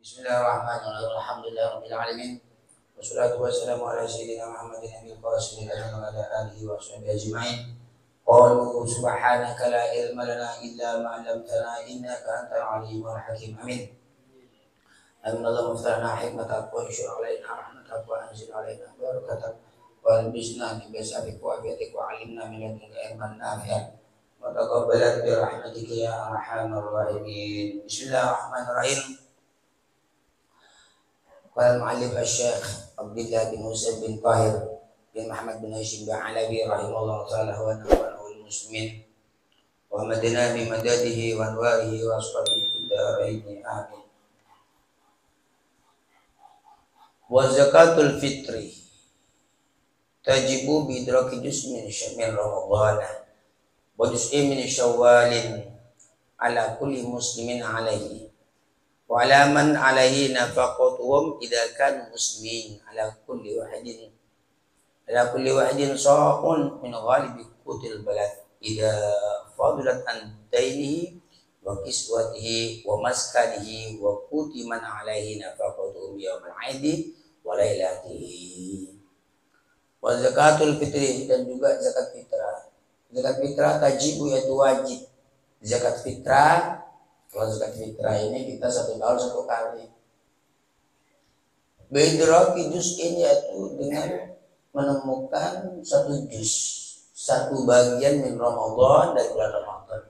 Bismillahirrahmanirrahim. Alhamdulillahirabbil alamin. Wassalatu wassalamu ala sayyidina Muhammadin nabiyil qasim wa ala alihi wa sahbihi ajma'in. Qalu subhanaka la ilma lana illa ma 'allamtana innaka antal alimul hakim. Amin. Allah muftarna hikmatak wa anshur alaina rahmatak wa anzil alaina barakatak wa albisna bi basatik wa afiatik wa 'allimna min ladunka ilman nafi'an wa taqabbal bi rahmatika ya arhamar rahimin. Bismillahirrahmanirrahim. Qala al-mu'allif asy-syekh Abdullah bin Husain bin Tahir bin Muhammad bin Hashim bin Alawi rahimahullah ta'ala wa nafa'al muslimin wa madana bi madadihi wa anwarihi wa ashabihi fid dharain amin. Wa zakatul fitri tajibu bi idraki juz'in min Ramadan wa juz'in min Syawwalin ala kulli muslimin alaihi wa ala man alaihi nafaqatuhum idza kanu muslimin ala kulli wahidin sa'un min ghalibi qutil balad idza fadilat an dainihi wa kiswatihi wa maskanihi wa quti man alaihi nafaqatuhum yawmal 'aidi wa lailatihi. Wa zakatul fitri, dan juga zakat fitrah. Zakat fitrah tajibu, yaitu wajib. Zakat fitrah, kalau zakat fitrah ini kita 1 tahun 1 kali. Bidraki juz'in, yaitu dengan menemukan 1 juz, 1 bagian min Ramadan, dari bulan Ramadan.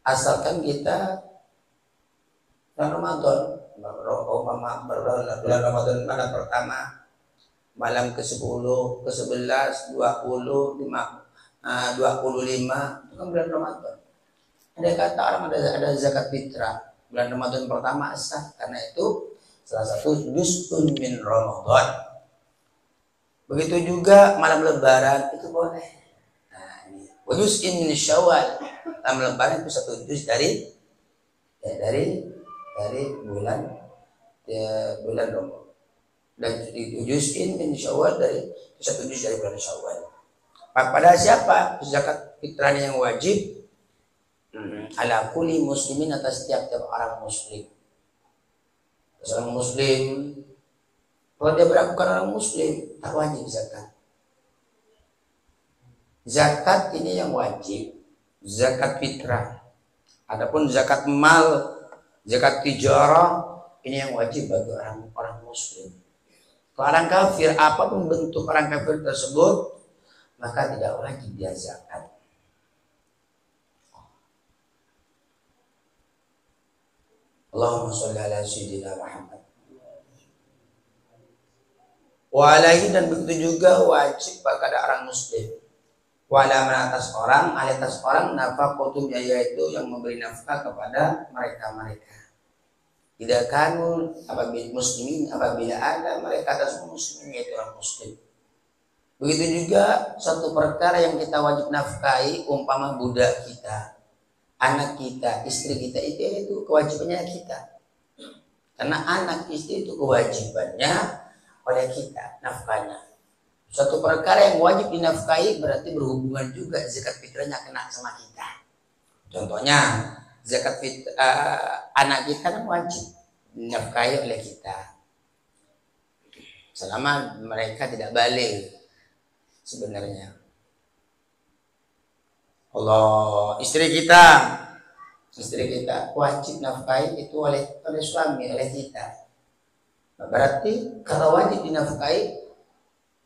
Asalkan kita bulan Ramadan, bulan Ramadan mana pertama, malam ke-10, ke-11, 20, 25, itu kan bulan Ramadan. Ada kata orang ada zakat fitrah bulan Ramadan pertama sah, karena itu salah satu juz'un min Ramadan. Begitu juga malam Lebaran itu boleh. Nah, ini juz'in min Syawal, malam Lebaran itu 1 juz dari bulan Ramadan, dan juz'in min Syawal, dari 1 juz dari bulan Syawal. Pada siapa zakat fitrahnya yang wajib? Ala kulli muslimin, atas tiap-tiap orang muslim. Seorang muslim, kalau dia bukan orang muslim, tak wajib zakat. Zakat ini yang wajib, zakat fitrah. Adapun zakat mal, zakat tijarah, ini yang wajib bagi orang muslim. Kalau orang kafir, apapun bentuk orang kafir tersebut, maka tidak wajib dia zakat. Allahumma sholli ala sayyidina Muhammad. Wa alaihi, dan begitu juga wajib pada orang muslim. Wa ala man, atas orang, atas orang, nafaqatum, yaitu yang memberi nafkah kepada mereka. Tidak kanu apabila muslimin, apabila ada mereka atas muslimin, yaitu orang muslim. Begitu juga satu perkara yang kita wajib nafkahi, umpama budak kita, anak kita, istri kita, itu kewajibannya kita. Karena anak istri itu kewajibannya oleh kita, nafkahnya. Suatu perkara yang wajib dinafkahi berarti berhubungan juga zakat fitrahnya kena sama kita. Contohnya zakat anak kita kan wajib dinafkahi oleh kita, selama mereka tidak baligh sebenarnya. Allah, istri kita wajib nafkahi itu oleh suami, oleh kita. Nah, berarti kalau wajib dinafkahi,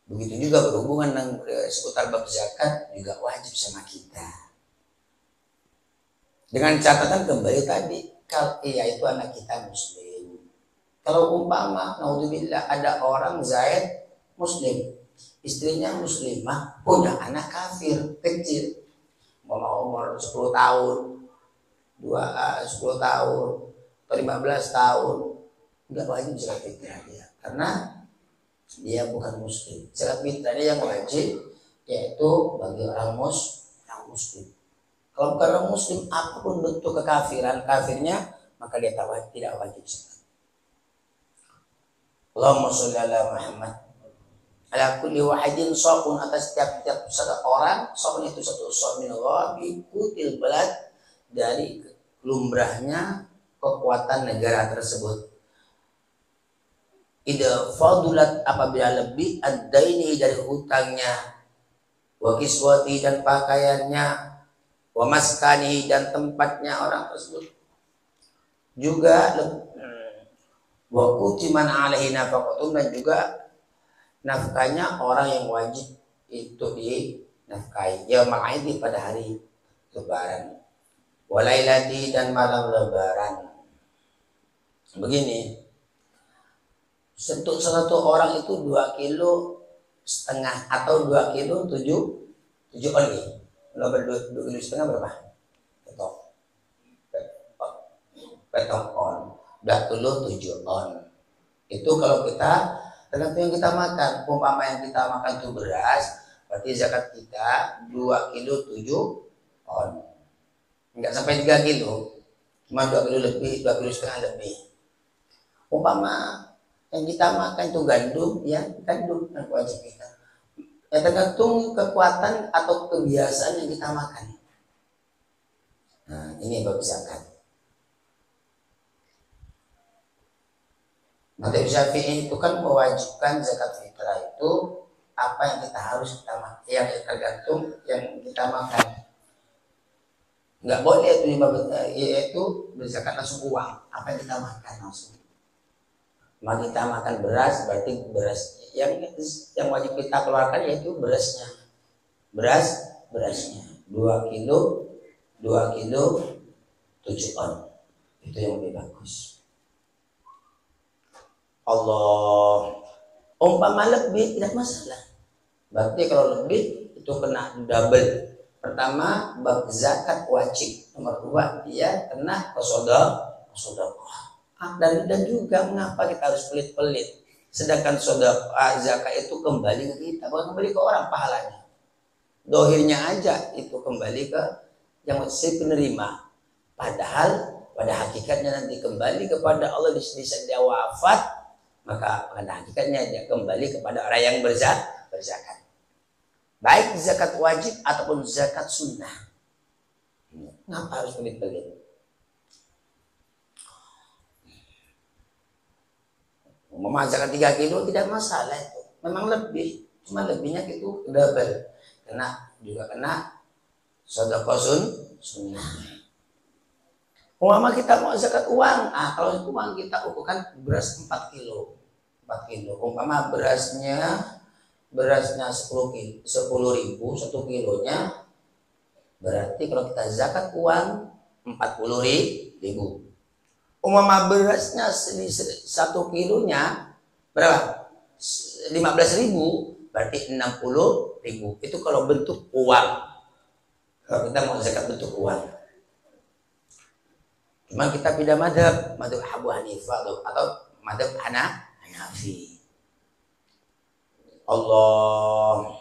begitu juga berhubungan dengan seputar bab zakat juga wajib sama kita. Dengan catatan kembali tadi, kalau itu anak kita muslim. Kalau umpama naudzubillah ada orang Zaid muslim, istrinya muslimah, punya anak kafir kecil, umur 10 tahun, 10 tahun atau 15 tahun, enggak wajib zakat fitrah dia, karena dia bukan muslim. Zakat fitrah dia yang wajib yaitu bagi orang muslim. Kalau bukan orang muslim, apapun bentuk kafirnya, maka dia tidak wajib zakat. Allahumma sholli ala Muhammad. Ala kulli wahidin sa'un, atas tiap-tiap orang, sa'un itu 1 sa' min ghabi kutil balad, dari lumrahnya kekuatan negara tersebut. Ida fadulat apabila lebih ad-daini dari hutangnya, wa kiswati dan pakaiannya, wa maskani dan tempatnya orang tersebut juga, wa kutiman alaihi nafaqatum dan juga nafkahnya orang yang wajib itu dinafkahi ya ma'idi pada hari lebaran, walailati dan malam lebaran. Begini, untuk satu orang itu 2,5 kilo atau 2 kilo 7 on nih. Kalau 2,5 kilo berapa? Petong on. 27 on. Itu kalau kita tergantung yang kita makan. Umpama yang kita makan itu beras, berarti zakat kita 2 kilo 7 on. Enggak sampai 3 kilo. Cuma 2 kilo lebih, 2,5 kilo lebih. Umpama yang kita makan itu gandum, ya gandum yang wajib kita. Ya tergantung kekuatan atau kebiasaan yang kita makan. Nah, ini bab zakat. Madzhab Syafi'i itu kan mewajibkan zakat fitrah itu apa yang kita harus kita makan, yang tergantung yang kita makan. Nggak boleh itu berzakat langsung uang, apa yang kita makan langsung. Maka kita makan beras, berarti beras yang wajib kita keluarkan yaitu berasnya. Berasnya 2 kilo 7 on. Itu yang lebih bagus. Allah, umpama lebih tidak masalah. Berarti kalau lebih itu kena double. Pertama, bab zakat wajib. Nomor 2, dia kena sedekah. Dan juga mengapa kita harus pelit-pelit, sedangkan sedekah zakat itu kembali ke kita, bukan kembali ke orang pahalanya. Dohirnya aja itu kembali ke yang si penerima, padahal pada hakikatnya nanti kembali kepada Allah di saat dia wafat, maka pada hakikatnya dia kembali kepada orang yang berzakat, baik zakat wajib ataupun zakat sunnah. Kenapa harus pelit-pelit? Memasakkan 3 kilo tidak masalah itu, memang lebih, cuma lebihnya itu double, kena sedekah sunnah. Umpama kita mau zakat uang, kalau uang kita ukurkan beras 4 kilo, umpama berasnya 10 ribu 1 kilonya, berarti kalau kita zakat uang 40 ribu. Umpama berasnya 1 kilonya berapa? 15 ribu, berarti 60 ribu. Itu kalau bentuk uang. Kalau kita mau zakat bentuk uang. Cuma kita pindah madhab Abu Hanifah atau madhab Hanafi. Allah.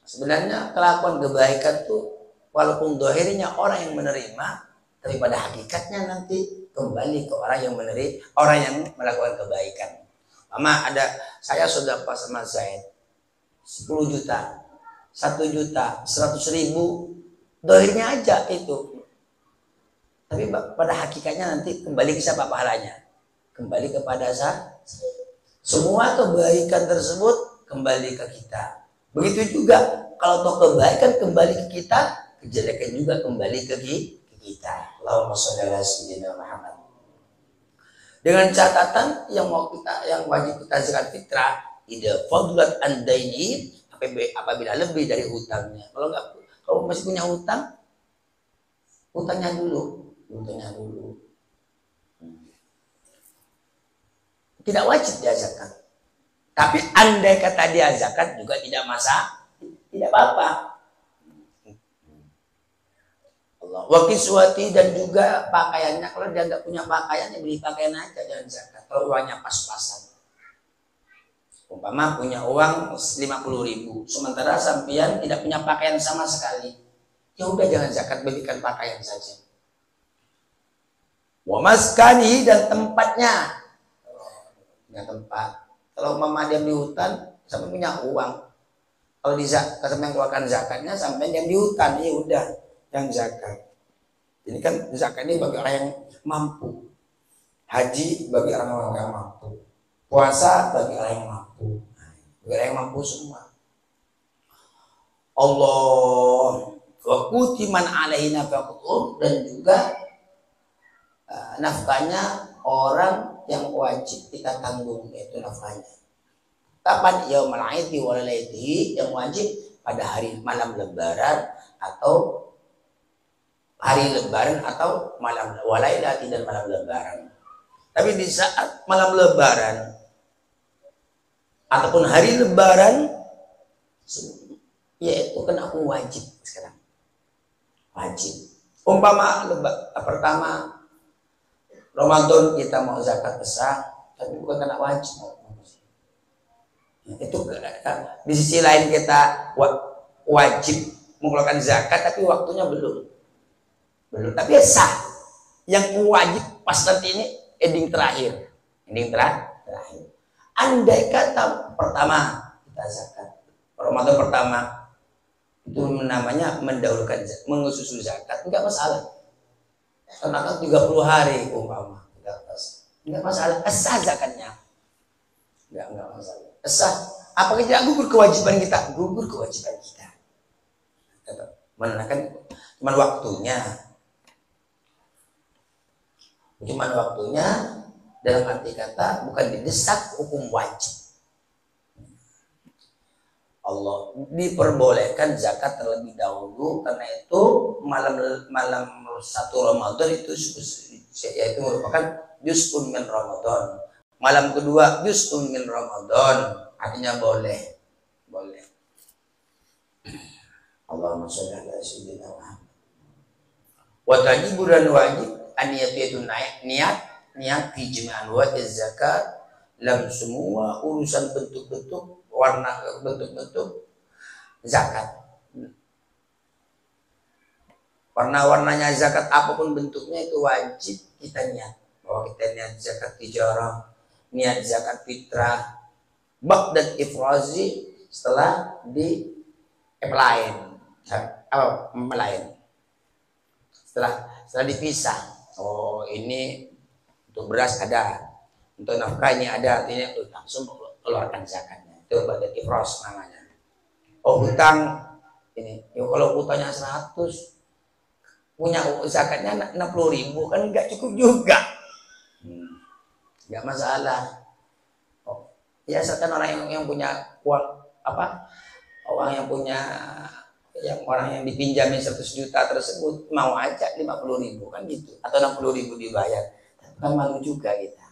Sebenarnya kelakuan kebaikan tuh walaupun dohirnya orang yang menerima, tapi pada hakikatnya nanti kembali ke orang yang melakukan kebaikan. Mama saya sudah pas sama Zaid 10 juta, 1 juta, 100 ribu, dohirnya aja itu. Tapi pada hakikatnya nanti kembali ke siapa pahalanya? Kembali kepada saya. Semua kebaikan tersebut kembali ke kita. Begitu juga kalau toh kebaikan kembali ke kita, kejelekan juga kembali ke kita. Allahumma sholli ala sayyidina Muhammad. Dengan catatan yang wajib kita zakat fitrah, idza fadlat an daini, apabila lebih dari hutangnya. Kalau masih punya hutangnya dulu. Tidak wajib dia zakat. Tapi andai kata dia zakat juga tidak masalah, tidak apa-apa. Wa kiswati dan juga pakaiannya, kalau dia nggak punya pakaian ya beli pakaian aja, jangan zakat. Kalau uangnya pas-pasan, umpama punya uang 50 ribu, sementara sampean tidak punya pakaian sama sekali, ya udah jangan zakat, belikan pakaian saja. Wa maskani dan tempatnya, tempat. Kalau mama diam di hutan, sampai punya uang, kalau sampai keluarkan zakatnya sampai diam di hutan, ya udah yang zakat. Ini kan zakat ini bagi orang yang mampu. Haji bagi orang-orang yang mampu. Puasa bagi orang yang mampu. Bagi orang yang mampu semua. Allah wa kutiman alaina faqur, dan juga nafkahnya orang yang wajib kita tanggung, yaitu nafkahnya. Kapan? Yaumul aidi wa lailatihi, yang wajib pada hari malam lebaran atau hari lebaran atau malam walailati dan malam lebaran. Tapi di saat malam lebaran ataupun hari lebaran, yaitu kan aku wajib sekarang. Wajib. Umpama pertama Ramadan kita mau zakat besar, tapi bukan karena wajib. Itu di sisi lain kita wajib mengeluarkan zakat, tapi waktunya belum, tapi sah. Yang wajib pas nanti ini ending terakhir. Andai kata pertama kita zakat Ramadan pertama itu namanya mendahulukan mengususul zakat, enggak masalah. Karena kan 30 hari umpama enggak masalah, sah zakatnya. Enggak masalah. Sah. Apakah tidak gugur kewajiban kita? Gugur kewajiban kita. Menakan cuman waktunya. Dalam arti kata bukan didesak hukum wajib. Allah diperbolehkan zakat terlebih dahulu, karena itu malam 1 Ramadan itu yaitu merupakan juz'un min Ramadan. Malam kedua juz'un min Ramadan, artinya boleh. Allahumma sholli ala sayyidina Muhammad. Wa tajibu, dan wajib aniyatun niat fi jami'an wa zakat, dalam semua urusan bentuk-bentuk zakat. Warna-warnanya zakat apapun bentuknya itu wajib kita niat. Bahwa kita niat zakat tijarah, niat zakat fitrah, ba'da ifrazi, setelah di setelah dipisah. Oh, ini untuk beras ada, untuk nafkah ini ada, artinya langsung keluarkan zakatnya. Itu ba'da ifraz namanya. Oh, hutang ini, kalau hutangnya 100, punya zakatnya 60.000, kan nggak cukup juga. Nggak masalah. Oh, ya asalkan orang yang punya uang orang yang dipinjamin 100 juta tersebut mau aja 50.000 kan gitu, atau 60.000 dibayar, kan malu juga kita.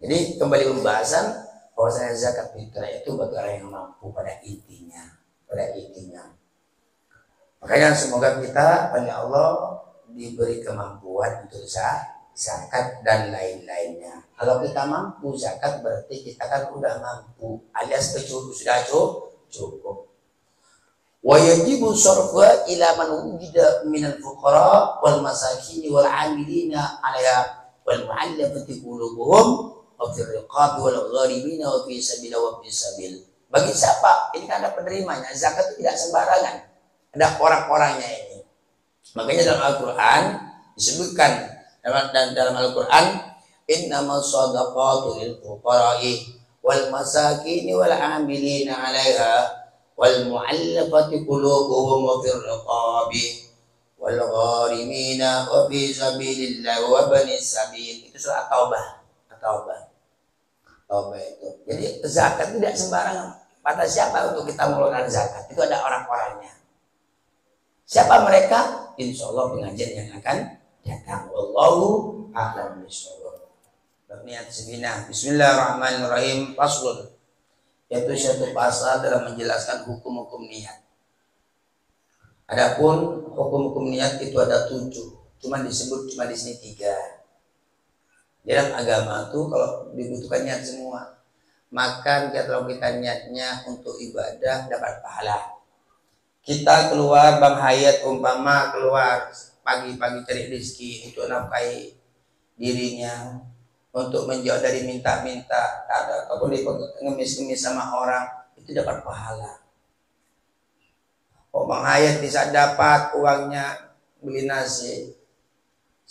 Jadi kembali pembahasan bahwasanya zakat fitrah itu bagi orang yang mampu pada intinya. Makanya semoga kita oleh Allah diberi kemampuan untuk zakat dan lain-lainnya. Kalau kita mampu zakat, berarti kita kan udah mampu, alias sudah cukup. Wa yajibu sarfa ila man wujida minal fuqara wal masakin wal 'amilina 'alaiha wal mu'allafati qulubuhum wa fil riqab wal gharibina wa fi sabil wa fi sabil. Bagi siapa? Ini kan ada penerimanya. Zakat itu tidak sembarangan. Ada orang-orangnya ini. Makanya dalam Al-Qur'an disebutkan, dalam Al-Qur'an, innamas shadaqatu lil fuqara'i wal masakin wal 'amilina 'alaiha wal mu'allafati qulubuhum wa fil riqabi wal gharimina wa fi sabilillah wa banis sabil. Itu surah Taubah itu. Jadi zakat tidak sembarangan. Pada siapa untuk kita mengeluarkan zakat? Itu ada orang-orangnya. Siapa mereka? Insya Allah pengajian yang akan datang. Wallahu a'lam bishawab. Berniat sejenak. Bismillahirrahmanirrahim. Faslun, yaitu satu pasal dalam menjelaskan hukum-hukum niat. Adapun hukum-hukum niat itu ada 7, cuma di sini 3. Dalam agama itu kalau dibutuhkan niat semua, maka kalau kita niatnya untuk ibadah dapat pahala. Kita keluar Bang Hayat umpama keluar pagi-pagi cari rezeki untuk nafkahi dirinya, untuk menjauh dari minta-minta, ataupun ngemis-ngemis sama orang, itu dapat pahala. Oh, Bang Hayat bisa dapat uangnya beli nasi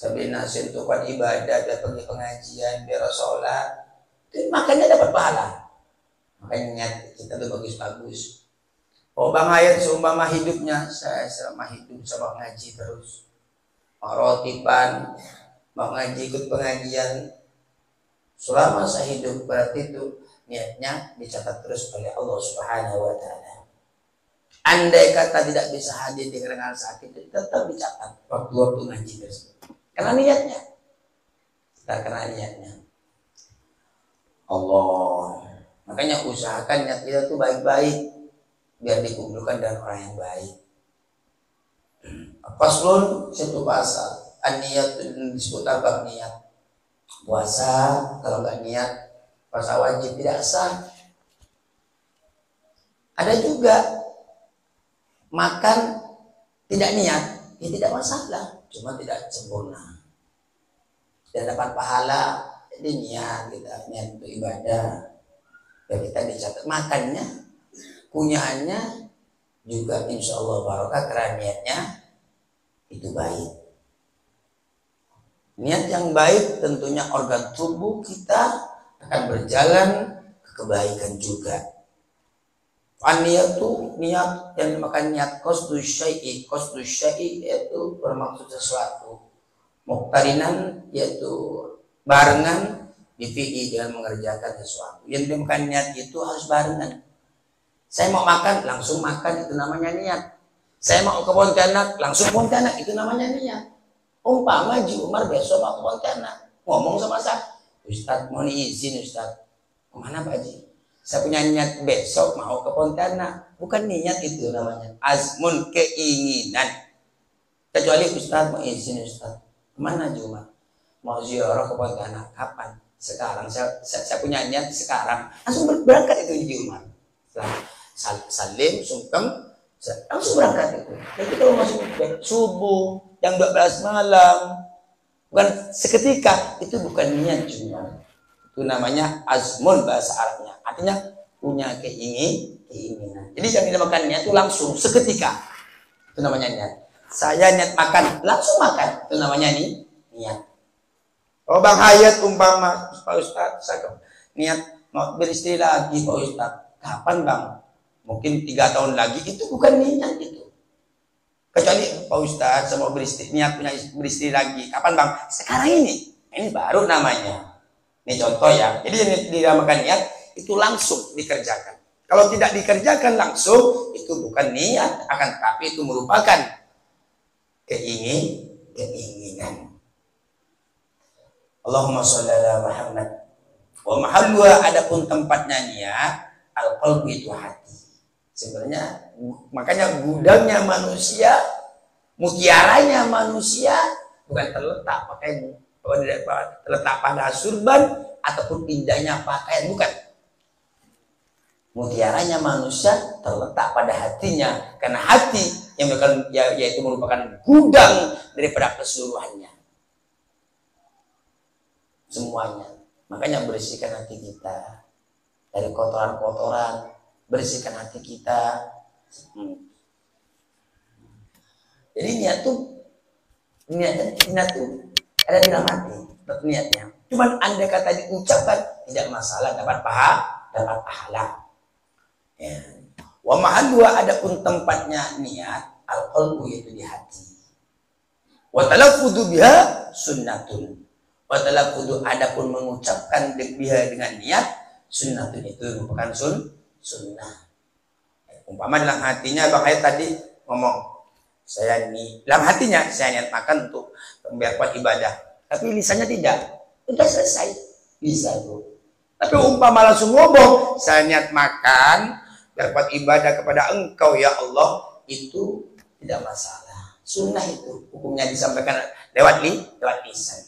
sambil nasi untuk ibadah, biar pergi pengajian, biar sholat, itu makanya dapat pahala. Makanya niat kita tuh bagus-bagus. Oh Bang Hayat seumpama hidupnya, saya selama hidup sama ngaji terus, mau rotipan, mau ngaji ikut pengajian, selama saya hidup, berarti itu niatnya dicatat terus oleh Allah Subhanahu wa Ta'ala. Andai kata tidak bisa hadir di kerengan sakit, tetap dicatat waktu ngaji tersebut. Karena niatnya, karena niatnya. Allah, makanya usahakan niat kita tuh baik-baik, biar dikumpulkan dengan orang yang baik. Faslun, satu pasal, an-niyat disebut bab niat. Puasa kalau nggak niat, puasa wajib tidak sah. Ada juga makan tidak niat, ya tidak masalah, cuma tidak sempurna. Dan dapat pahala, jadi niat kita, niat untuk ibadah, dan kita dicatat makannya, kunyaannya juga insya Allah barokah karena niatnya itu baik. Niat yang baik tentunya organ tubuh kita akan berjalan ke kebaikan juga. Niat itu niat yang dimakan niat qasdus syai'i yaitu bermaksud sesuatu. Muqtarinan yaitu barengan bifi'i dengan mengerjakan sesuatu. Yang dimakan niat itu harus barengan. Saya mau makan, langsung makan, itu namanya niat. Saya mau ke Pontianak, langsung Pontianak, itu namanya niat. Umpama Haji Umar besok mau ke Pontianak, ngomong sama saya, Ustadz mau izin Ustadz, kemana Pak Haji? Saya punya niat besok mau ke Pontianak. Bukan niat itu namanya, azmun, keinginan. Kecuali Ustadz mau izin Ustadz, kemana Haji Umar? Mau ziarah ke Pontianak, kapan? Sekarang, saya punya niat sekarang, langsung berangkat itu Haji Umar. Salim, sungkem, langsung berangkat itu. Jadi kalau masuk subuh, jam 12 malam, bukan seketika, itu bukan niat cuma. Itu namanya azmun bahasa Arabnya. Artinya punya keinginan. Jadi yang dinamakan niat itu langsung, seketika. Itu namanya niat. Saya niat makan, langsung makan. Itu namanya niat. Oh Bang Hayat umpama, Pak Ustadz, saya niat mau beristri lagi Pak Ustadz. Kapan Bang? Mungkin 3 tahun lagi, itu bukan niat itu. Kecuali Pak Ustadz saya mau beristri, niat punya beristri lagi. Kapan Bang? Sekarang ini. Ini baru namanya. Ini contoh ya. Jadi yang dinamakan niat itu langsung dikerjakan. Kalau tidak dikerjakan langsung, itu bukan niat, akan tetapi itu merupakan keinginan. Allahumma sholli ala Muhammad. Wa mahalluha, adapun tempatnya niat, al-qalbu itu hati. Sebenarnya makanya gudangnya manusia, mutiaranya manusia bukan terletak pada surban ataupun indahnya pakaian, bukan. Mutiaranya manusia terletak pada hatinya, karena hati yang yaitu merupakan gudang daripada keseluruhannya. Semuanya. Makanya bersihkan hati kita dari kotoran-kotoran, bersihkan hati kita. Jadi niat tuh ada dalam hati, niatnya. Cuman andai kata diucapkan tidak masalah, dapat pahala. Ya. Wa mahalluha, adapun tempatnya niat, al-qalbu yaitu di hati. Wa talaffudu biha sunnatun. Wa talaffudu, adapun mengucapkan biha dengan niat, sunnatun itu merupakan sunnah. Umpama dalam hatinya Bang Hayat tadi ngomong, dalam hatinya saya niat makan untuk memperkuat ibadah, tapi lisannya tidak, udah selesai, bisa itu. Tapi umpama langsung ngomong, saya niat makan berbuat ibadah kepada Engkau ya Allah, itu tidak masalah. Sunnah itu hukumnya disampaikan lewat lisan.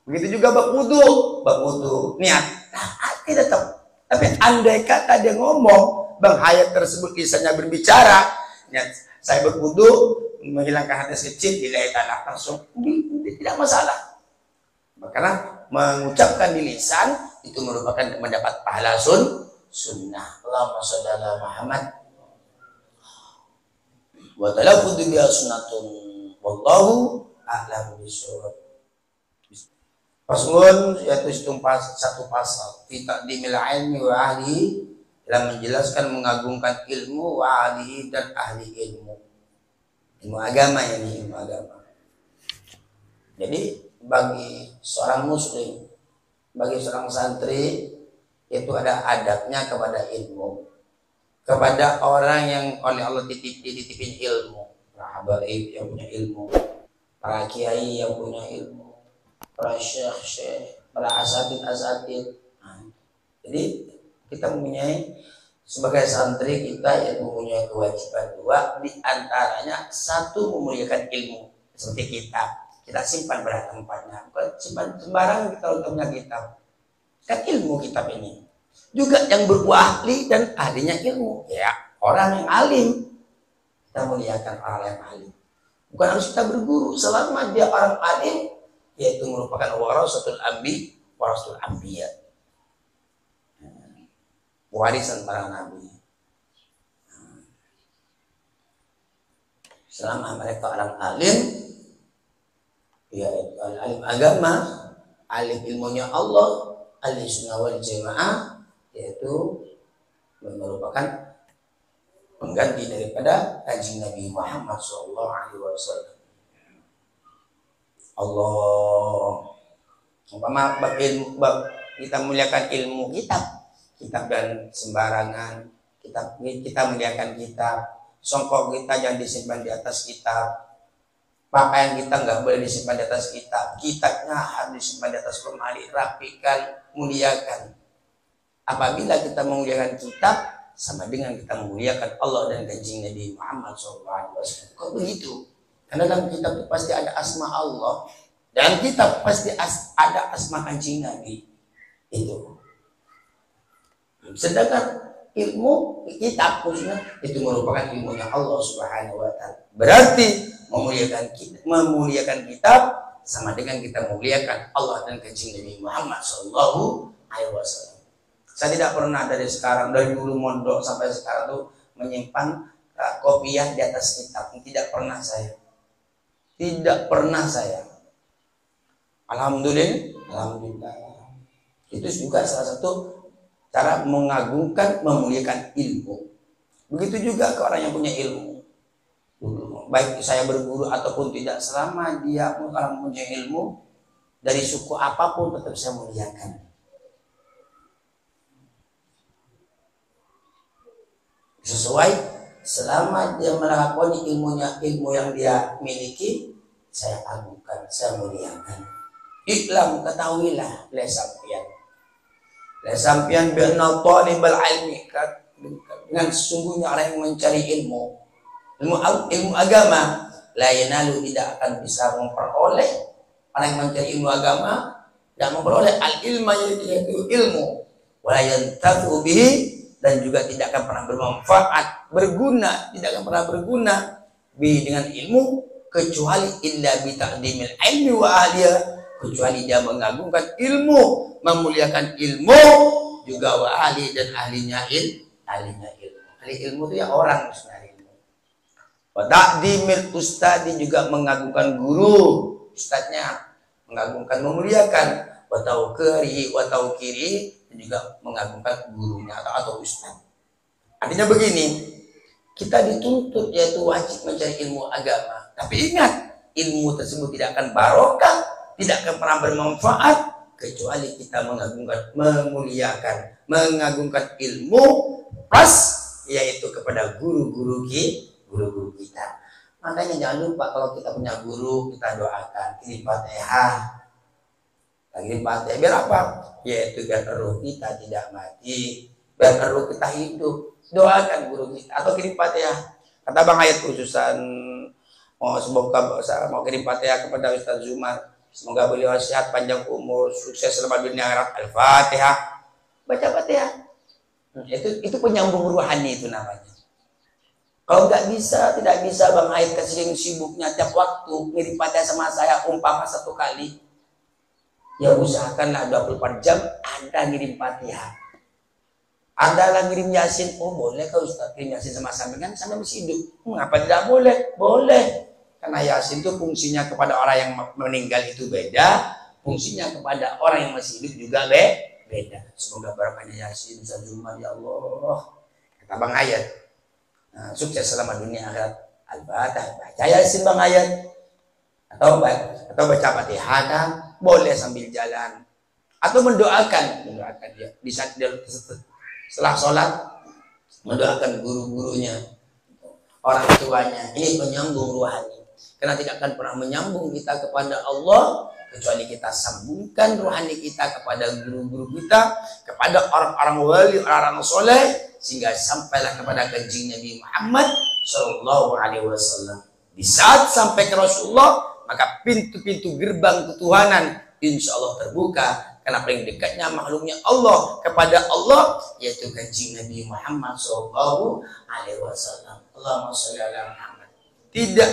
Begitu juga bab wudu niat, hati tetap. Tapi andai kata dia ngomong, Bang Hayat tersebut lisannya berbicara, niat saya berwudu menghilangkan hadas kecil, lillahi ta'ala, langsung tidak masalah. Karena mengucapkan di lisan itu merupakan mendapat pahala sunnah. Allahumma sholli ala Muhammad. Wa talaffudu biha sunnatun wallahu a'lam bishawab. Faslun yaitu satu pasal kita dimil ilmi wa ahli dalam menjelaskan mengagungkan ilmu wa ahli dan ahli ilmu agama, ini ilmu agama. Jadi bagi seorang muslim, bagi seorang santri itu ada adabnya kepada ilmu, kepada orang yang oleh Allah dititipin ilmu, para habaib yang punya ilmu, para kiai yang punya ilmu, para syekh, para asatid. Nah, jadi kita mempunyai sebagai santri kita yang mempunyai kewajiban dua, di antaranya satu memuliakan ilmu seperti kita simpan pada tempatnya, bukan simpan sembarang kita untuk punya kitab. Kan ilmu kitab ini juga yang berahli dan ahlinya ilmu, ya orang yang alim kita muliakan orang yang alim. Bukan harus kita berguru, selama dia orang alim, yaitu merupakan warasatul anbiya, warisan para nabi. Selama mereka orang alim, yaitu alim agama, alim ilmunya Allah, ahli sunnah wal jamaah, yaitu merupakan pengganti daripada kanjeng Nabi Muhammad SAW. Allah umpama kita muliakan ilmu kitab dan sembarangan, kita muliakan kitab, songkok kita jangan disimpan di atas kitab, pakaian kita nggak boleh disimpan di atas kitabnya harus disimpan di atas lemari, rapikan, muliakan. Apabila kita memuliakan kitab, sama dengan kita memuliakan Allah dan kanjeng Nabi Muhammad SAW. Kok begitu? Karena dalam kitab itu pasti ada asma Allah, dan kitab pasti ada asma kanjeng Nabi itu. Sedangkan ilmu kitab khususnya itu merupakan ilmunya Allah Subhanahu wa Ta'ala. Berarti memuliakan kitab sama dengan kita memuliakan Allah dan kanjeng Nabi Muhammad SAW. Saya tidak pernah dari dulu mondok sampai sekarang tuh menyimpan kopiah di atas kitab. Tidak pernah saya. Alhamdulillah. Itu juga salah satu cara mengagungkan, memuliakan ilmu. Begitu juga ke orang yang punya ilmu. Baik saya berguru ataupun tidak, selama dia orang punya ilmu dari suku apapun tetap saya muliakan. Sesuai selama dia melakoni ilmu yang dia miliki, saya agungkan, saya muliakan. Iklam, ketahuilah lesampian bi'anna talibal ilmi, dengan sesungguhnya orang yang mencari ilmu agama, la yanalu, tidak akan bisa memperoleh. Orang yang mencari ilmu agama tidak memperoleh al-ilma, yaitu ilmu, wa yantafu bihi, dan juga tidak akan pernah bermanfaat, tidak akan pernah berguna dengan ilmu, kecuali illa bi ta'dimil ilmi wa ahliya, kecuali dia mengagungkan ilmu, memuliakan ilmu juga wa ahli, dan ahlinya ilmu. Ahli ilmu itu ya orang sebenarnya ilmu. Wa ta'dimil ustadi, juga mengagungkan guru, ustadznya, mengagungkan, memuliakan, wa tauqiri, dan juga mengagungkan gurunya atau ustaz. Artinya begini, kita dituntut yaitu wajib mencari ilmu agama, tapi ingat, ilmu tersebut tidak akan barokah, tidak akan pernah bermanfaat kecuali kita mengagungkan, memuliakan, mengagungkan ilmu plus yaitu kepada guru-guru kita. Makanya jangan lupa kalau kita punya guru, kita doakan, kirim Fatihah. Biar apa? Yaitu biar roh kita tidak mati, biar roh kita hidup. Doakan guru kita atau kirim Fatihah. Kata Bang Hayat khususan, mau kirim Fatihah kepada Ustaz Zumar. Semoga beliau sehat, panjang umur, sukses selama dunia akhirat. Al-Fatihah. Baca Fatihah. Itu penyambung ruhani itu namanya. Kalau tidak bisa Bang Hayat kesering sibuknya tiap waktu kirim Fatihah sama saya umpama satu kali. Ya usahakanlah 24 jam Anda ngirim Fatihah. Anda lah ngirim Yasin. Oh boleh kau Ustaz kirim Yasin sama sambil kan sambil masih hidup. Mengapa tidak boleh? Boleh. Karena Yasin itu fungsinya kepada orang yang meninggal itu beda. fungsinya kepada orang yang masih hidup juga beda. Semoga barokahnya Yasin bisa Jumat ya Allah. Kata Bang Ayat, nah, sukses selama dunia akhirat. Al-Fatihah, baca Yasin Bang Ayat, atau baca Fatihah boleh sambil jalan, atau mendoakan dia di saat dia setelah sholat, mendoakan guru-gurunya, orang tuanya. Ini penyambung rohani, karena tidak akan pernah menyambung kita kepada Allah kecuali kita sambungkan rohani kita kepada guru-guru kita, kepada orang-orang wali, orang-orang soleh, sehingga sampailah kepada kanjeng Nabi Muhammad Sallallahu Alaihi Wasallam. Di saat sampai ke Rasulullah, maka pintu-pintu gerbang ketuhanan insya Allah terbuka, karena paling dekatnya makhluknya Allah kepada Allah yaitu kanjeng Nabi Muhammad Sallallahu Alaihi Wasallam. Allahumma sholli ala Muhammad. Tidak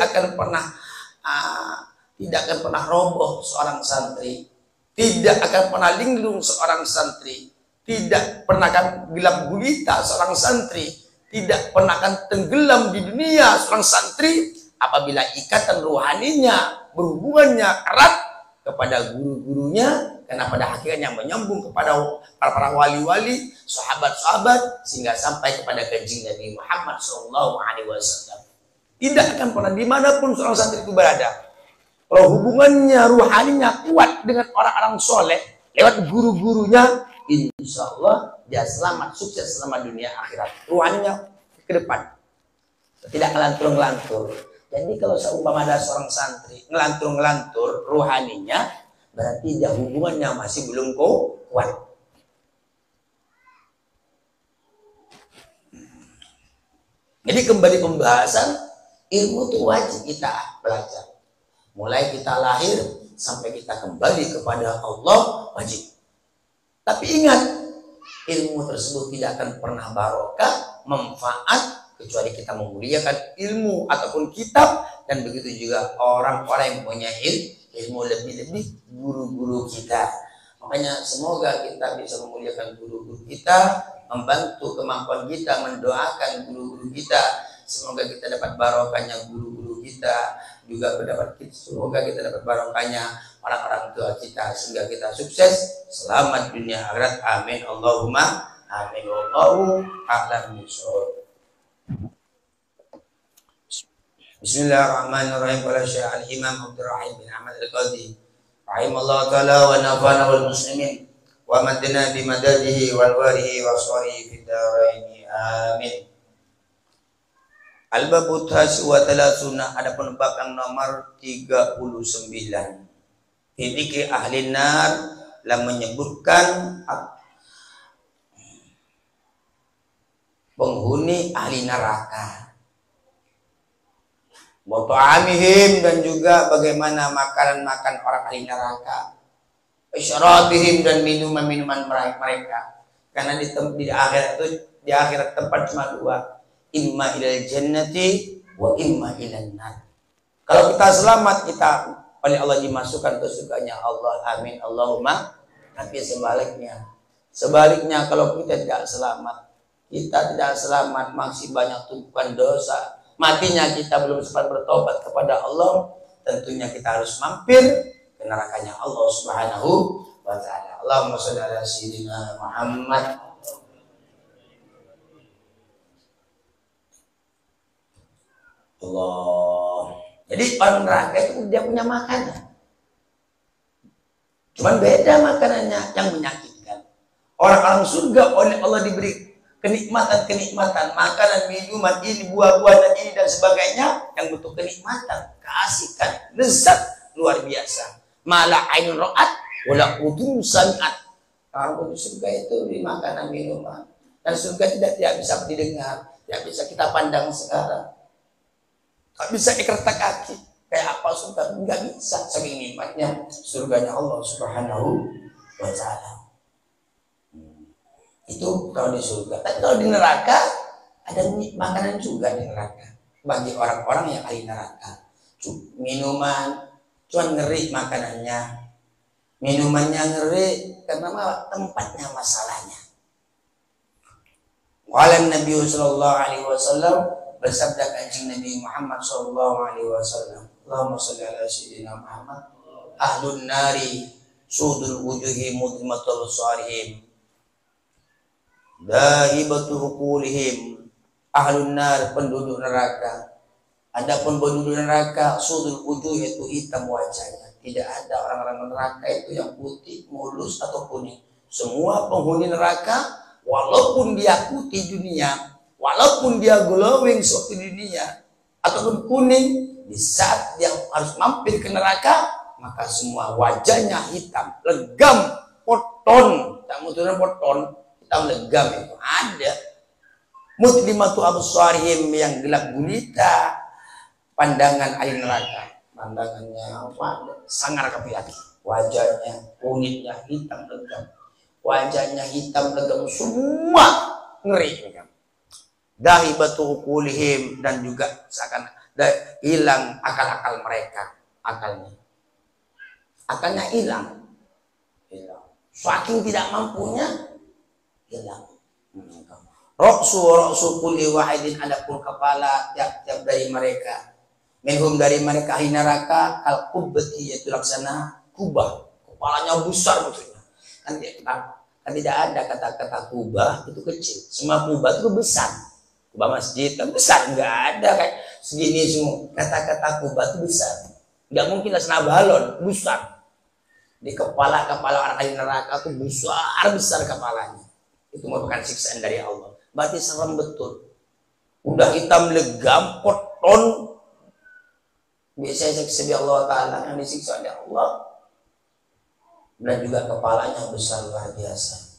akan pernah roboh seorang santri, tidak akan pernah linglung seorang santri, tidak pernah akan gelap gulita seorang santri, tidak pernah akan tenggelam di dunia seorang santri apabila ikatan rohaninya, berhubungannya erat kepada guru-gurunya, karena pada hakikatnya menyambung kepada para wali-wali, sahabat-sahabat, sehingga sampai kepada kanjeng Nabi Muhammad SAW. Tidak akan pernah dimanapun seorang santri itu berada, kalau hubungannya rohaninya kuat dengan orang-orang soleh lewat guru-gurunya, insya Allah dia selamat, sukses selama dunia akhirat. Rohaninya ke depan, tidak ngelantur-ngelantur. Jadi kalau seumpama ada seorang santri ngelantur-ngelantur rohaninya, berarti dia hubungannya masih belum kuat. Jadi kembali pembahasan, ilmu itu wajib kita belajar. Mulai kita lahir sampai kita kembali kepada Allah, wajib. Tapi ingat, ilmu tersebut tidak akan pernah barokah, manfaat, kecuali kita memuliakan ilmu ataupun kitab. Dan begitu juga orang-orang yang punya ilmu, lebih-lebih guru-guru kita. Makanya semoga kita bisa memuliakan guru-guru kita, membantu kemampuan kita, mendoakan guru-guru kita. Semoga kita dapat barokahnya guru-guru kita, juga semoga kita dapat barokahnya orang-orang tua kita, sehingga kita sukses selamat dunia akhirat. Amin Allahumma amin. Wallahu a'lam bishawab. Bismillahirrahmanirrahim. Qala Syekh Al-Imam Abdurrahim bin Ahmad Al-Qadhi rahimallahu taala wa nafa'ana wal muslimin wa madana bi madadihi wal warihi wa sarihi fid dharain. Amin. Al-Babu Taswa Talasuna, adapun bab yang nomor 39. Fikih ahli nar, lah menyebutkan penghuni ahli neraka. Wa ta'amihim, dan juga bagaimana makanan-makan orang ahli neraka. Isyarabihim, dan minuman-minuman mereka. Karena di akhirat itu, di akhirat tempat cuma dua, imma ilal jannati wa imma ilal nar. Kalau kita selamat, kita oleh Allah dimasukkan ke surganya Allah, amin Allahumma. Tapi sebaliknya kalau kita tidak selamat, masih banyak tumpukan dosa, matinya kita belum sempat bertobat kepada Allah, tentunya kita harus mampir ke nerakanya Allah Subhanahu wa ta'ala. Allahumma sholli ala sayyidina Muhammad. Allah. Jadi orang neraka itu dia punya makanan, cuman beda makanannya yang menyakitkan. Orang-orang surga oleh Allah diberi kenikmatan-kenikmatan, makanan, minuman, ini, buah-buahan ini dan sebagainya, yang bentuk kenikmatan, keasikan, lezat luar biasa. Mala ainun ra'at wala udhun sami'at. Orang surga itu di makanan, minuman, dan surga tidak bisa didengar, tidak bisa kita pandang sekarang. Tak bisa ikrata kaki. Kayak apa surga? Enggak bisa. Saking nikmatnya surganya Allah Subhanahu wa ta'ala. Itu kalau di surga. Tapi kalau di neraka, ada makanan juga di neraka. Bagi orang-orang yang ahli neraka. Minuman, cuman ngeri makanannya. Minumannya ngeri karena tempatnya masalahnya. Qala Nabi sallallahu alaihi wasallam, bersabda kanjeng Nabi Muhammad sallallahu alaihi wasallam, Allahumma sholli ala sayyidina Muhammad, ahlun nari sudul wujuhi mudlimatul absarihim dahibatu uqulihim. Ahlun nar, penduduk neraka. Adapun penduduk neraka sudul wujuh, itu hitam wajahnya. Tidak ada orang-orang neraka itu yang putih, mulus atau kuning. Semua penghuni neraka, walaupun dia putih dunia, walaupun dia glowing seperti dunia ataupun kuning, di saat dia harus mampir ke neraka, maka semua wajahnya hitam, legam, poton, tak mutunan poton, hitam legam itu ada. Mudlimatu absarihim, yang gelap gulita pandangan ahli neraka. Pandangannya apa? Sangar kepiaki. Wajahnya, kulitnya hitam legam. Wajahnya hitam legam, semua ngeri. Dahibatu uqulihim, dan juga seakan hilang akal-akal mereka. Akalnya hilang. Saking tidak mampunya, hilang. Roksu kulli wahidin, adapun kepala tiap-tiap dari mereka. Minhum, dari mereka ahli neraka, kal kubbati, yaitu laksana kubah. Kepalanya besar maksudnya. Kan tidak ada kata-kata kubah itu kecil. Semua kubah itu besar. Kubah masjid kan besar, enggak ada kayak segini semua. Kata-kata kubah itu besar. Enggak mungkin laksana balon, besar. Di kepala orang ahli neraka itu besar kepalanya. Itu merupakan siksaan dari Allah. Berarti serem betul. Udah hitam legam, koton. Biasanya siksa Allah Ta'ala, yang disiksa oleh Allah. Dan juga kepalanya besar luar biasa.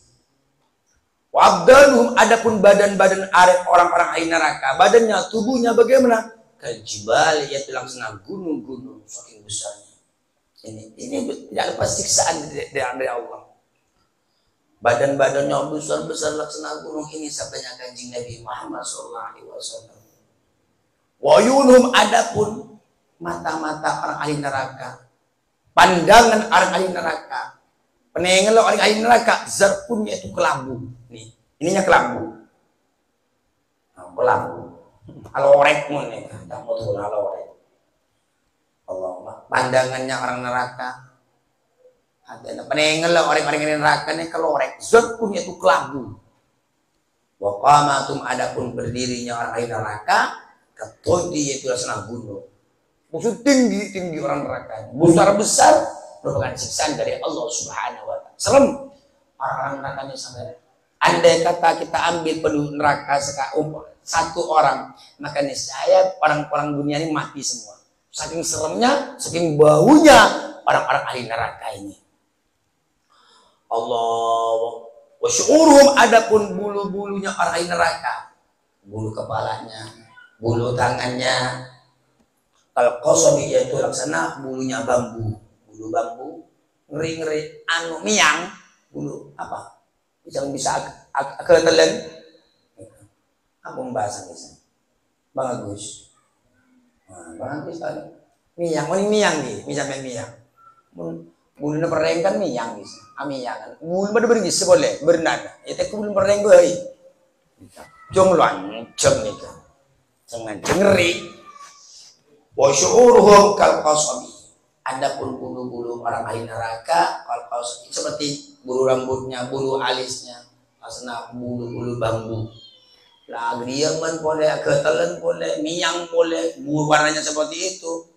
Wabdanuhum, adapun badan-badan orang-orang ahli neraka, badannya, tubuhnya bagaimana? Kajibal, yaitu laksana gunung-gunung, saking besarnya. Ini tidak lepas siksaan dari Allah. Badan-badannya besar-besar laksana gunung, ini sabdanya Kanjeng Nabi Muhammad SAW. Wayunhum, adapun mata-mata orang ahli neraka, pandangan orang ahli neraka, penengel orang ahli neraka, zarpunnya itu kelabu. Nih, ininya kelabu. Kelabu. Alorek mun nih, tak mau tuh alorek. Allah, pandangannya orang neraka. Ada penengel orang-orang ahli neraka nih kelorek, zarpunnya itu kelabu. Wa qamatum, adapun berdirinya orang ahli neraka, katodi, yaitu laksana gunung. Musuh tinggi orang neraka, besar merupakan siksaan dari Allah Subhanahu wa Ta'ala. Serem orang nerakanya sampai. Andai kata kita ambil penduduk neraka satu orang, maka niscaya orang-orang dunia ini mati semua. Saking seremnya, saking baunya orang-orang ahli neraka ini. Allah wa syu'uruhum, adapun bulu-bulunya orang ahli neraka, bulu kepalanya, bulu tangannya, kalau kosobi, yaitu laksana bulunya bambu, bulu bambu, ngeri anu miang, bulu apa? Bisa ketelan. Apa pembahasan bisa? Bagus. Nah, bagus tadi. Miang, miang nih, misalnya miang. Bulunya pereng kan miang bisa. Miang. Bulu pada bergis boleh, bernada. Itu bulu pereng gue. Jongluan, jeng nih kan. Jangan ngeri. Wa syu'uruhum kal qasabi, adapun bulu-bulu orang ahli neraka kal qasabi, seperti bulu rambutnya, bulu alisnya, asna bulu-bulu bambu. Lah dia man boleh, ketelan boleh, miang boleh, bulu warnanya seperti itu.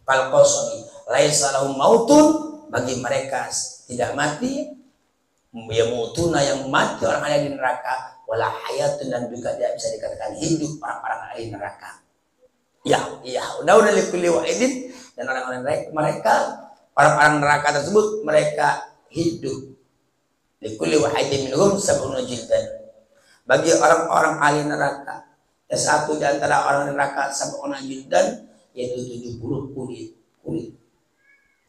Kal qasabi, laisa lahum mautun, bagi mereka tidak mati, ya mautuna, yang mati orang ahli neraka, wala hayatun, dan juga tidak bisa dikatakan hidup orang-orang ahli neraka. Ya, udah likulli wahidin, dan orang-orang mereka, orang-orang neraka tersebut, mereka hidup. Likulli wahidin minhum sab'una jildan, bagi orang-orang ahli neraka, satu di antara orang neraka sab'una jildan, yaitu 70 kulit.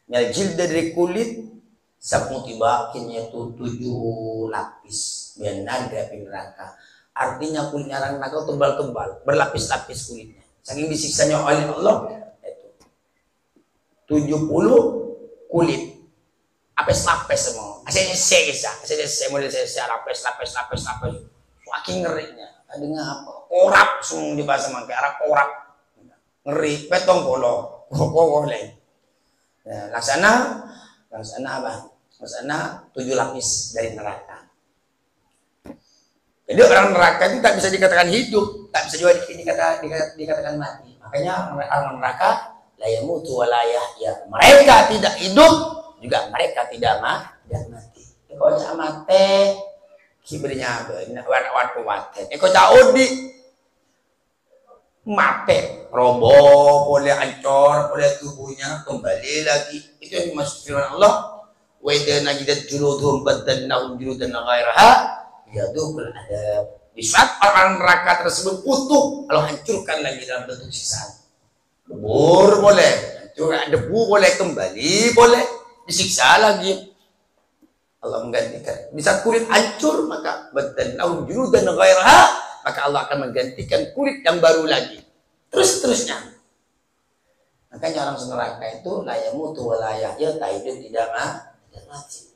Mil jildan, dari kulit, sab'u tibakin, yaitu 7 lapis. Benar dari neraka. Artinya kulitnya orang neraka tebal-tebal, berlapis-lapis kulitnya. Saking disiksanya oleh Allah, itu 70 kulit, lapis-lapis semua. Saya model saya lapis. Saking ngerinya. Adanya apa? Korap semua di bahasa Mangke, arah korap. Ngeri, petong boleh. Laksana Yang sana apa? Yang sana 7 lapis dari neraka. Jadi orang neraka itu tak bisa dikatakan hidup, tak bisa juga dikatakan mati. Makanya orang neraka la yamutu wa la yahya. Mereka tidak hidup, juga mereka tidak mati. Eko cak mate, kibrinya waktu mate. Eko cak odi mate, roboh, boleh hancur, boleh tubuhnya kembali lagi. Itu yang dimaksud firman Allah. Wa idza najidat juluduhum badalnahum juludan ghairaha yadukul adab. Di saat orang neraka tersebut utuh, kalau hancurkan lagi dalam bentuk siksaan. Lebur boleh, hancurkan debu boleh, kembali boleh, disiksa lagi. Allah menggantikan. Di saat kulit hancur, maka badalnahum juludan ghairaha, maka Allah akan menggantikan kulit yang baru lagi. Terus-terusnya. Makanya orang neraka itu la yamutu wa la yahya, tidak mati.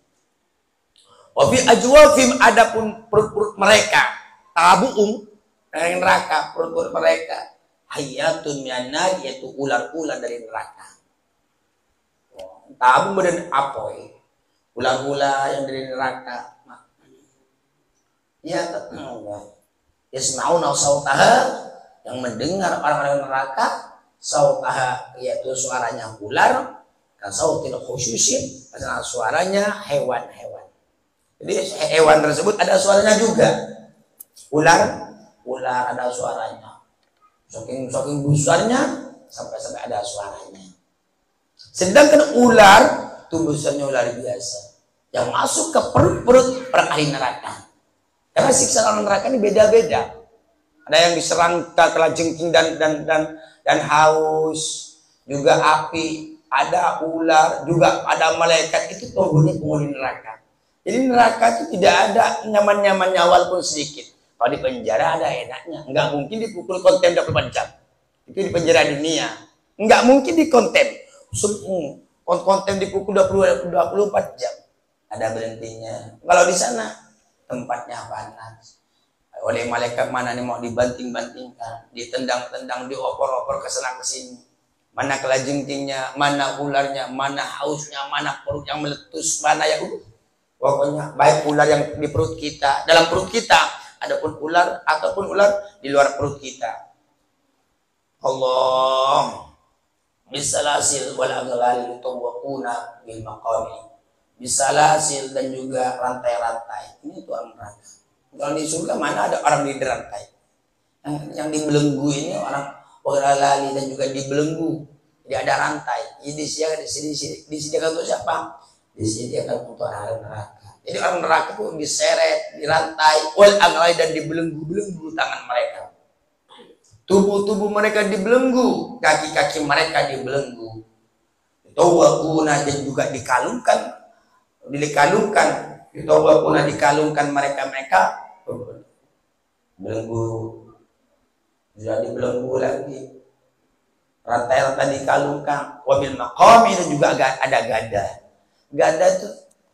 Wafi ajwafim, adapun perut-perut mereka tabuum dari neraka, perut-perut mereka hayatun minan, yaitu ular-ular dari neraka. Tabu dan apoy, ular-ular yang dari neraka. Ya, yasmauna sautaha, yang mendengar orang-orang neraka, sautaha yaitu suaranya ular, kasautil khusyusin, karena suaranya hewan-hewan. Jadi hewan tersebut ada suaranya juga. Ular ada suaranya. Saking besarnya sampai ada suaranya. Sedangkan ular itu besarnya ular biasa yang masuk ke perut-perut orang ahli neraka. Karena siksa orang neraka ini beda-beda. Ada yang diserang kelajengking dan haus, juga api, ada ular, juga ada malaikat. Itu penghuni neraka. Jadi neraka itu tidak ada nyaman-nyamannya walaupun sedikit. Kalau di penjara ada enaknya. Enggak mungkin dipukul konten 24 jam. Itu di penjara dunia. Enggak mungkin di konten. Konten dipukul 24 jam. Ada berhentinya. Kalau di sana tempatnya panas. Oleh malaikat mana nih mau dibanting-bantingkan, ditendang-tendang, diopor-opor ke sana ke sini. Mana kelajengkingnya, mana ularnya, mana hausnya, mana perut yang meletus, mana yang pokoknya baik ular yang di perut kita, dalam perut kita, adapun ular ataupun ular di luar perut kita. Allah bisalasil wal aghlal tawquna bil maqami. Bisalasil dan juga rantai-rantai. Ini tuh neraka. Kalau di surga mana ada orang dirantai. Yang dibelenggu ini orang lali dan juga dibelenggu. Jadi ada rantai. Jadi disediakan untuk siapa? Disediakan untuk orang neraka. Jadi orang neraka itu diseret, dirantai, wal aghlal dan dibelenggu-belenggu tangan mereka. Tubuh-tubuh mereka dibelenggu, kaki-kaki mereka dibelenggu. Tawaquna dan juga dikalungkan mereka belenggu. Sudah dibelenggu lagi. Rantai-rantai dikalungkan, wabil maqami dan juga ada gada. Gada itu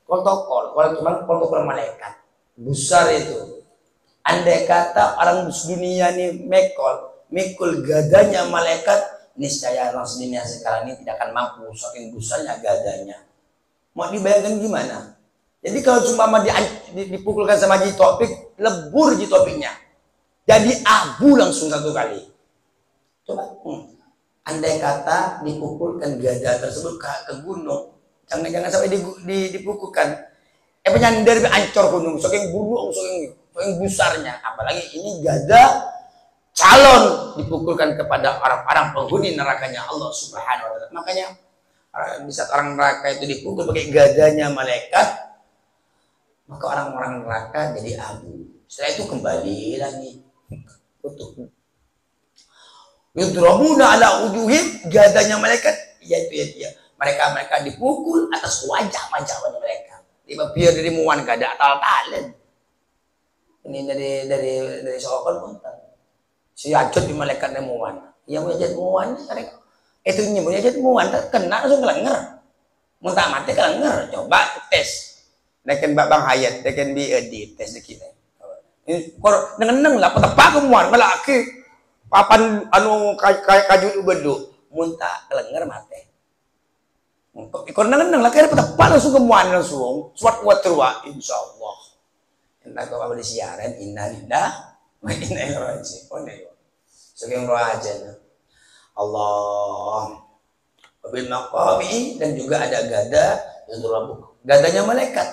protokol, protokol malaikat besar itu. Andai kata orang dunia ini mikul gadanya malaikat, niscaya orang dunia sekarang ini tidak akan mampu saking besarnya gadanya. Mau dibayangkan gimana? Jadi kalau cuma dipukulkan sama jitopik, lebur jitopiknya, jadi abu langsung satu kali. Coba, andai kata dipukulkan gada tersebut ke gunung. Jangan sampai dipukulkan. Penyandar ancor gunung, saking buruk, saking besarnya. Apalagi ini gada calon dipukulkan kepada orang-orang penghuni nerakanya Allah Subhanahu wa Ta'ala. Makanya di saat orang neraka itu dipukul pakai gadanya malaikat, maka orang-orang neraka jadi abu. Setelah itu kembali lagi utuh. Yudrabuna ala ujuhim, gadanya malaikat, yaitu mereka dipukul atas wajah-wajah mereka. Biar dari muan gak ada tal-talen. Ini dari soal pun. Si ajut di malaikat dari muan. Yang punya jad muan, itu punya jad muan, kena langsung kelenger. Muntah mati kelenger. Coba tes. Dekan Bang Hayat, dekan di tes di kita. Ini kor neng lah petepak muan melaki. Papan anu kaju bedu, muntah kelenger mati. Ikon nang lah kaya patapal langsung kemuan langsung suat kuat terwa insyaallah. Entah kau boleh siaran innalillah wa inna ilaihi raji'un. Sekian doa aja. Allah wabil maqami, dan juga ada gada yudrabu. Gadanya malaikat.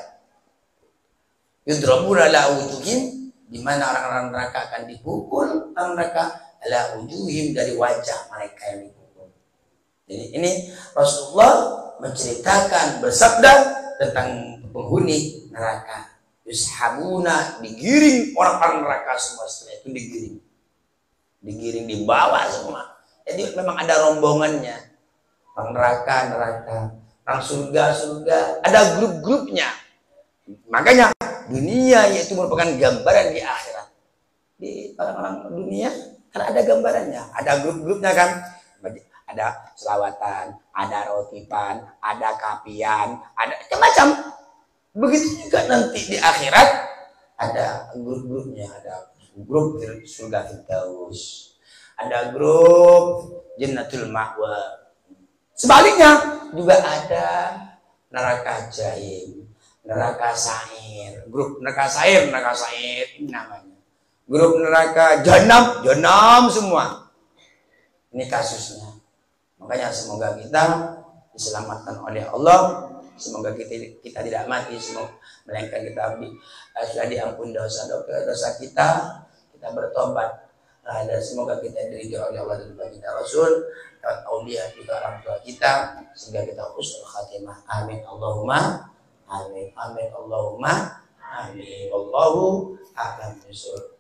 Yudrabu ala wujuhim, di mana orang-orang neraka akan dipukul orang neraka ala wujuhim, dari wajah mereka yang dipukul. Jadi ini Rasulullah menceritakan, bersabda tentang penghuni neraka. Yushabuna, digiring orang-orang neraka semua, setelah itu digiring dibawa semua. Jadi memang ada rombongannya, orang neraka, orang surga, ada grup-grupnya. Makanya dunia yaitu merupakan gambaran di akhirat. Di orang-orang dunia kan ada gambarannya, ada grup-grupnya kan. Ada selawatan, ada rotipan, ada kapian, ada macam-macam. Begitu juga nanti di akhirat ada grup-grupnya, ada grup surga Firdaus, ada grup Jannatul Ma'wa. Sebaliknya juga ada neraka Jahim, neraka Sa'ir, grup neraka Sa'ir ini namanya. Grup neraka Jahanam semua. Ini kasusnya. Makanya semoga kita diselamatkan oleh Allah, semoga kita tidak mati, semoga melainkan kita sudah diampuni dosa kita bertobat, dan semoga kita diridhoi oleh Allah dan baginda Rasul, aulia juga orang tua kita, sehingga kita husnul khatimah. Amin Allahumma amin. Amin Allahumma amin. Wallahu a'lam bishawab.